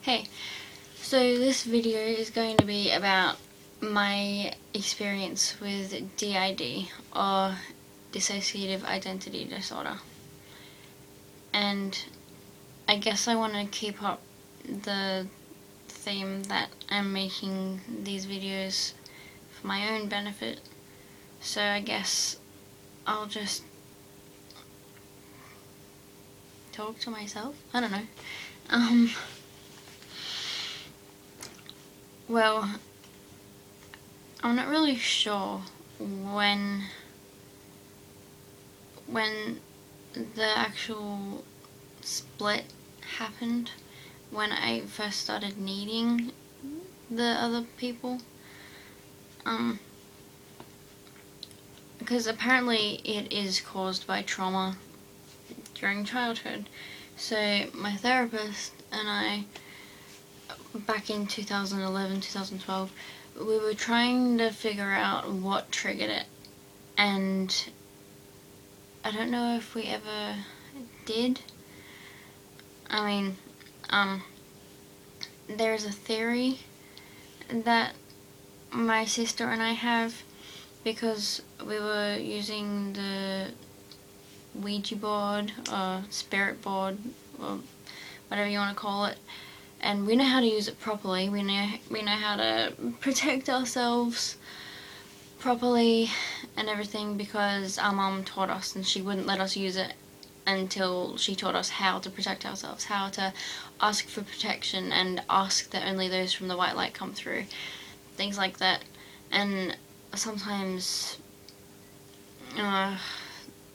Hey, so this video is going to be about my experience with DID, or Dissociative Identity Disorder. And I guess I want to keep up the theme that I'm making these videos for my own benefit. So I guess I'll just talk to myself? I don't know. Well, I'm not really sure when the actual split happened, when I first started needing the other people. Because apparently it is caused by trauma during childhood. So my therapist and I, back in 2011, 2012, we were trying to figure out what triggered it, and I don't know if we ever did. I mean, there's a theory that my sister and I have, because we were using the Ouija board, or spirit board, or whatever you want to call it, and we know how to use it properly. We know how to protect ourselves properly and everything, because our mum taught us, and she wouldn't let us use it until she taught us how to protect ourselves, how to ask for protection and ask that only those from the white light come through, things like that. And sometimes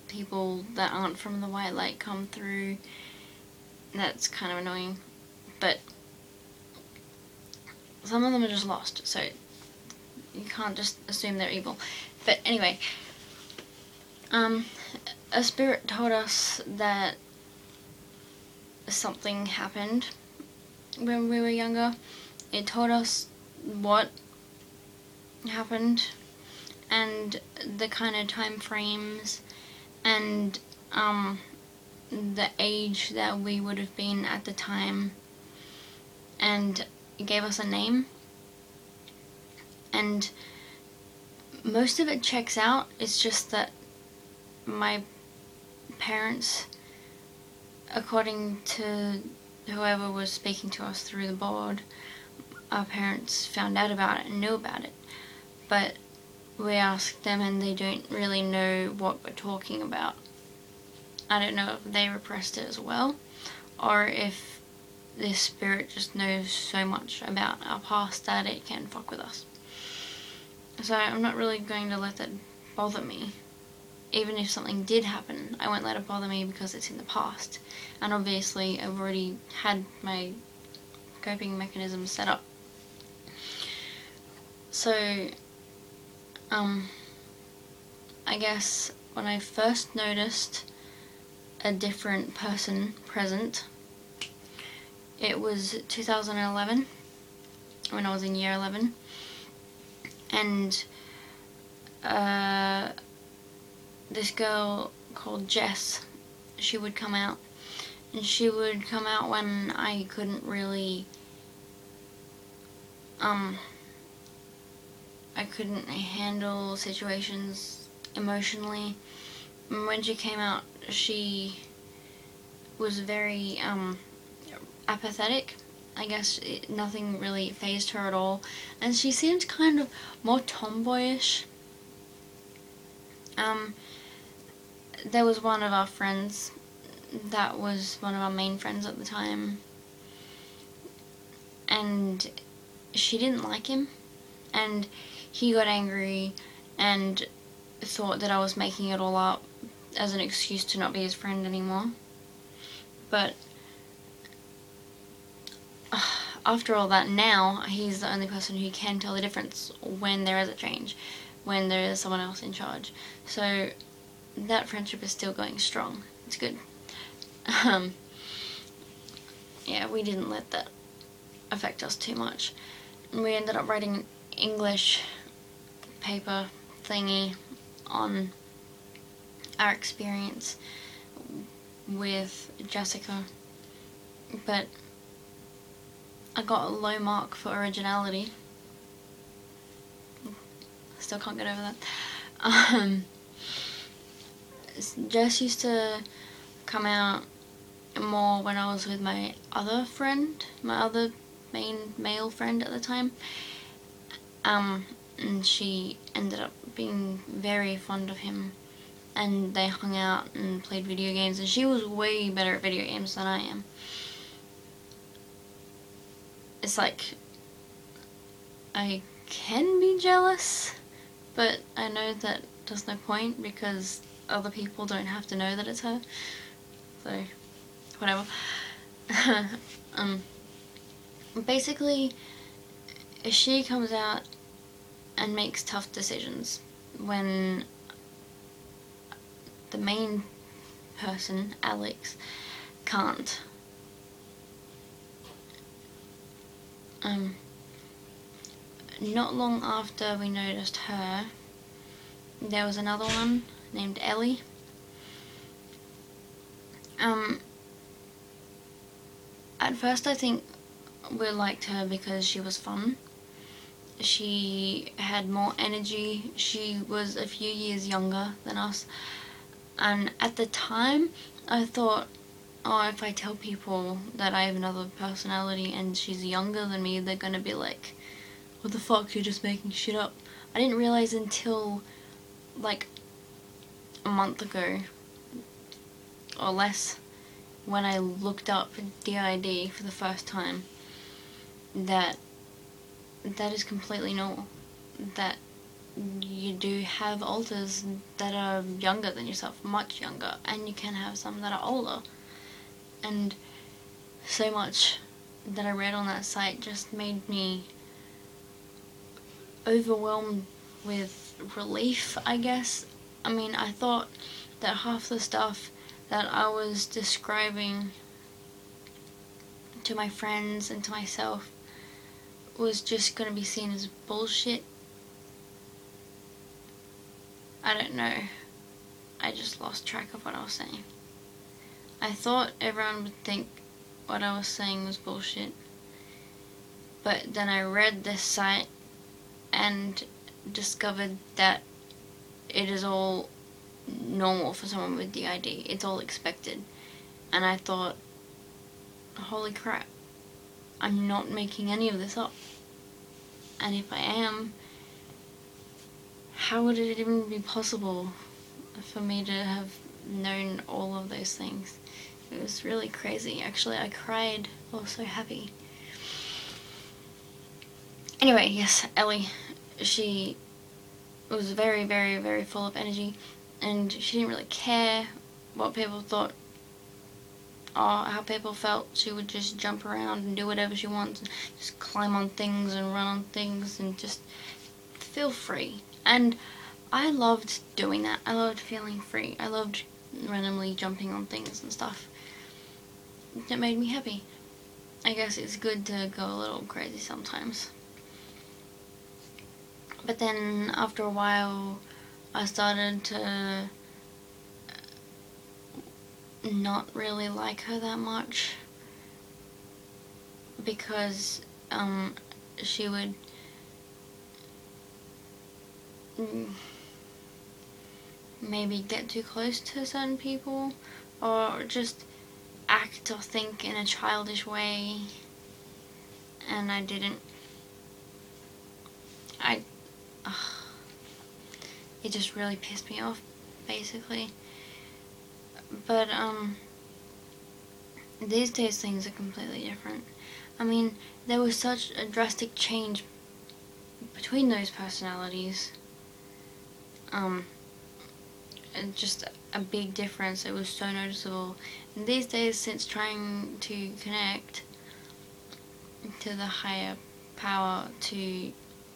people that aren't from the white light come through. That's kind of annoying, but some of them are just lost, so you can't just assume they're evil. But anyway, a spirit told us that something happened when we were younger. It told us what happened and the kind of time frames and the age that we would have been at the time, and it gave us a name, and most of it checks out. It's just that my parents, according to whoever was speaking to us through the board, our parents found out about it and knew about it, but we asked them and they don't really know what we're talking about. I don't know if they repressed it as well, or if this spirit just knows so much about our past that it can fuck with us. So I'm not really going to let that bother me. Even if something did happen, I won't let it bother me because it's in the past. And obviously I've already had my coping mechanism set up. So, I guess when I first noticed a different person present, it was 2011, when I was in year 11, and this girl called Jess, she would come out, and she would come out when I couldn't really, I couldn't handle situations emotionally. And when she came out, she was very apathetic. I guess nothing really fazed her at all, and she seemed kind of more tomboyish. There was one of our friends that was one of our main friends at the time, and she didn't like him, and he got angry and thought that I was making it all up as an excuse to not be his friend anymore. But after all that, now he's the only person who can tell the difference when there is a change, when there is someone else in charge. So that friendship is still going strong. It's good. Yeah, we didn't let that affect us too much. We ended up writing an English paper thingy on our experience with Jessica, but I got a low mark for originality. Still can't get over that. Jess used to come out more when I was with my other friend, my other main male friend at the time. And she ended up being very fond of him, and they hung out and played video games, and she was way better at video games than I am. It's like, I can be jealous, but I know that there's no point because other people don't have to know that it's her. So, whatever. Basically, she comes out and makes tough decisions when the main person, Alex, can't. Not long after we noticed her, there was another one named Ellie. At first I think we liked her because she was fun. She had more energy. She was a few years younger than us. And at the time, I thought, oh, if I tell people that I have another personality and she's younger than me, they're gonna be like, what the fuck, you're just making shit up. I didn't realize until like a month ago or less, when I looked up DID for the first time, that is completely normal. That you do have alters that are younger than yourself, much younger, and you can have some that are older. And so much that I read on that site just made me overwhelmed with relief, I guess. I mean, I thought that half the stuff that I was describing to my friends and to myself was just going to be seen as bullshit. I don't know. I just lost track of what I was saying. I thought everyone would think what I was saying was bullshit. But then I read this site and discovered that it is all normal for someone with DID. It's all expected. And I thought, holy crap, I'm not making any of this up. And if I am, how would it even be possible for me to have known all of those things? It was really crazy. Actually, I cried. I was so happy. Anyway, yes, Ellie, she was very, very, very full of energy, and she didn't really care what people thought or how people felt. She would just jump around and do whatever she wants, and just climb on things and run on things and just feel free. And I loved doing that. I loved feeling free. I loved randomly jumping on things and stuff. It made me happy. I guess it's good to go a little crazy sometimes. But then after a while, I started to not really like her that much, because she would maybe get too close to certain people, or just act or think in a childish way, and I didn't. It just really pissed me off, basically. But these days things are completely different. I mean, there was such a drastic change between those personalities. And just a big difference. It was so noticeable. And these days, since trying to connect to the higher power, to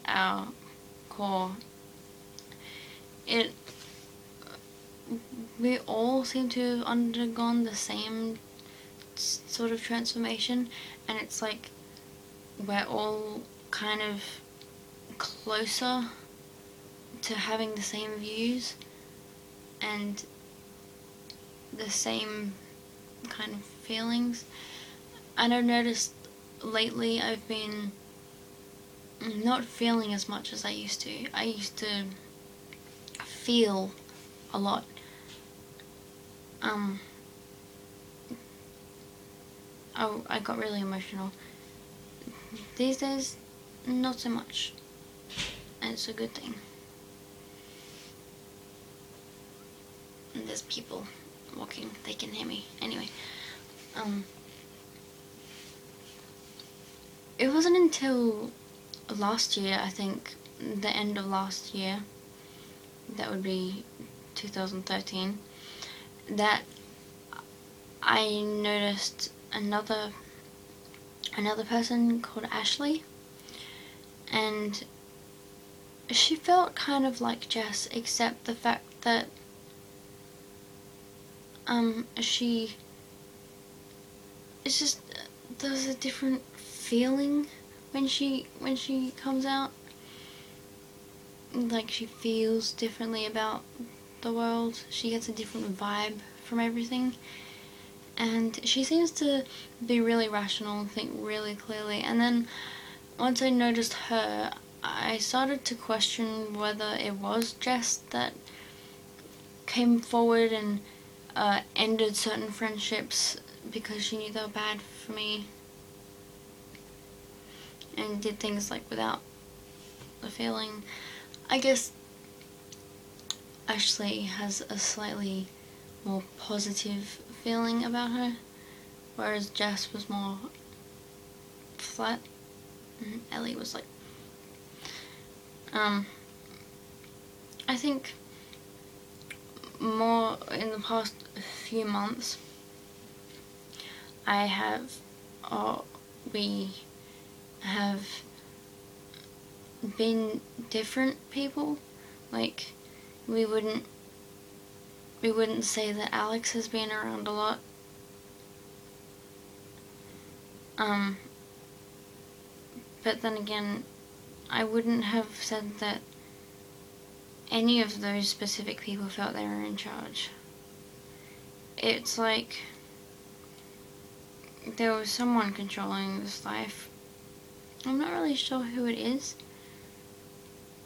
our core, we all seem to have undergone the same sort of transformation, and it's like we're all kind of closer to having the same views and the same kind of feelings. And I've noticed, lately I've been not feeling as much as I used to. I used to feel a lot. I got really emotional. These days, not so much. And it's a good thing. And there's people walking, they can hear me. Anyway, it wasn't until last year, I think, the end of last year, that would be 2013, that I noticed another person called Ashley, and she felt kind of like Jess, except the fact that it's just, there's a different feeling when she comes out. Like, she feels differently about the world. She gets a different vibe from everything. And she seems to be really rational and think really clearly. And then once I noticed her, I started to question whether it was Jess that came forward and ended certain friendships because she knew they were bad for me, and did things like without the feeling. I guess Ashley has a slightly more positive feeling about her, whereas Jess was more flat, and Ellie was like, I think more in the past few months, we have been different people. Like, we wouldn't say that Alex has been around a lot. But then again, I wouldn't have said that any of those specific people felt they were in charge. It's like there was someone controlling this life. I'm not really sure who it is.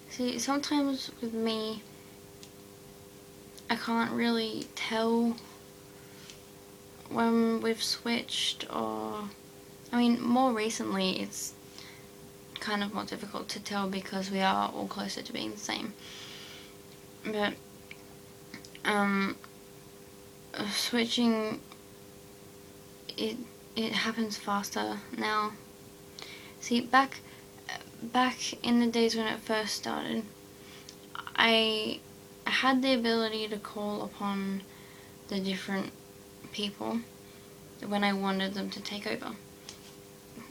See, sometimes with me, I can't really tell when we've switched, or, I mean, more recently it's kind of more difficult to tell because we are all closer to being the same. But switching, it happens faster now. See, back in the days when it first started, I had the ability to call upon the different people when I wanted them to take over.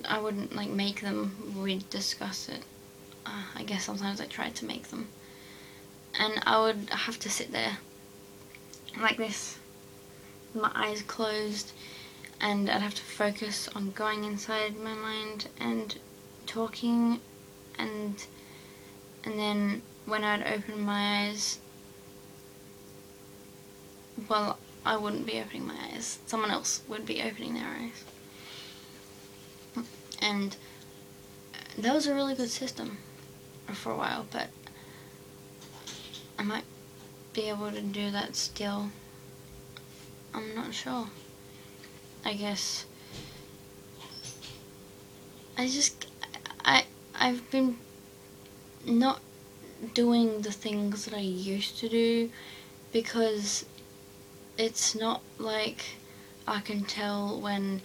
I wouldn't like make them, we'd discuss it. I guess sometimes I tried to make them. And I would have to sit there like this, with my eyes closed, and I'd have to focus on going inside my mind and talking, and then when I'd open my eyes, well, I wouldn't be opening my eyes. Someone else would be opening their eyes. And that was a really good system for a while, but I might be able to do that still. I'm not sure. I guess I've been not doing the things that I used to do because it's not like I can tell when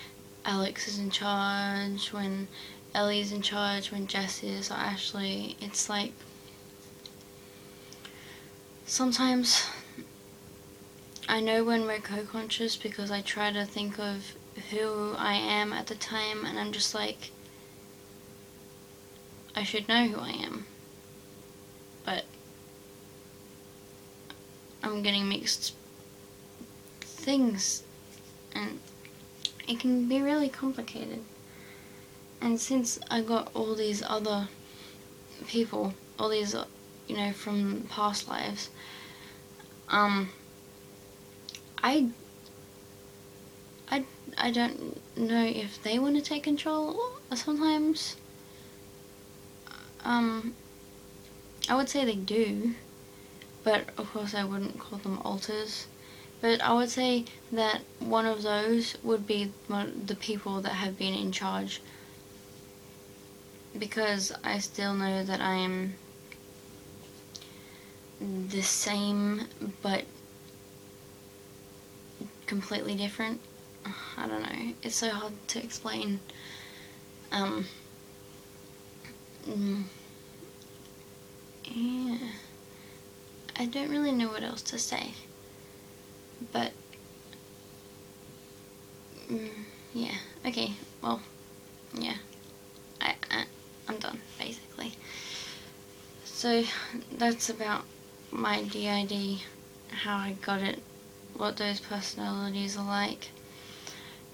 Alex is in charge, when Ellie's in charge, when Jess is, or Ashley. It's like sometimes I know when we're co-conscious because I try to think of who I am at the time, and I'm just like, I should know who I am, but I'm getting mixed things, and it can be really complicated. And since I got all these other people, all these, from past lives, I don't know if they want to take control sometimes. I would say they do, but of course I wouldn't call them alters. But I would say that one of those would be the people that have been in charge, because I still know that I am the same but completely different. I don't know, it's so hard to explain. Yeah, I don't really know what else to say, but yeah, okay, well, yeah, I'm done, basically. So that's about my DID, how I got it, what those personalities are like.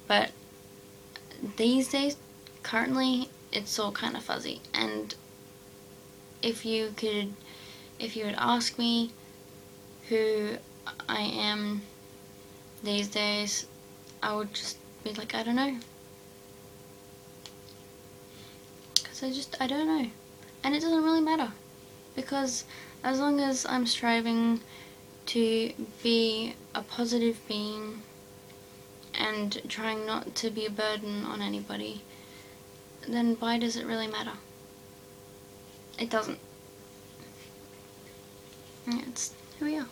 But these days, currently, it's all kind of fuzzy. And if you would ask me who I am these days, I would just be like, I don't know. Because I don't know. And it doesn't really matter. Because as long as I'm striving to be a positive being and trying not to be a burden on anybody, then why does it really matter? It doesn't. It's who we are.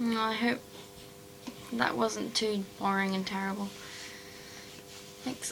I hope that wasn't too boring and terrible. Thanks.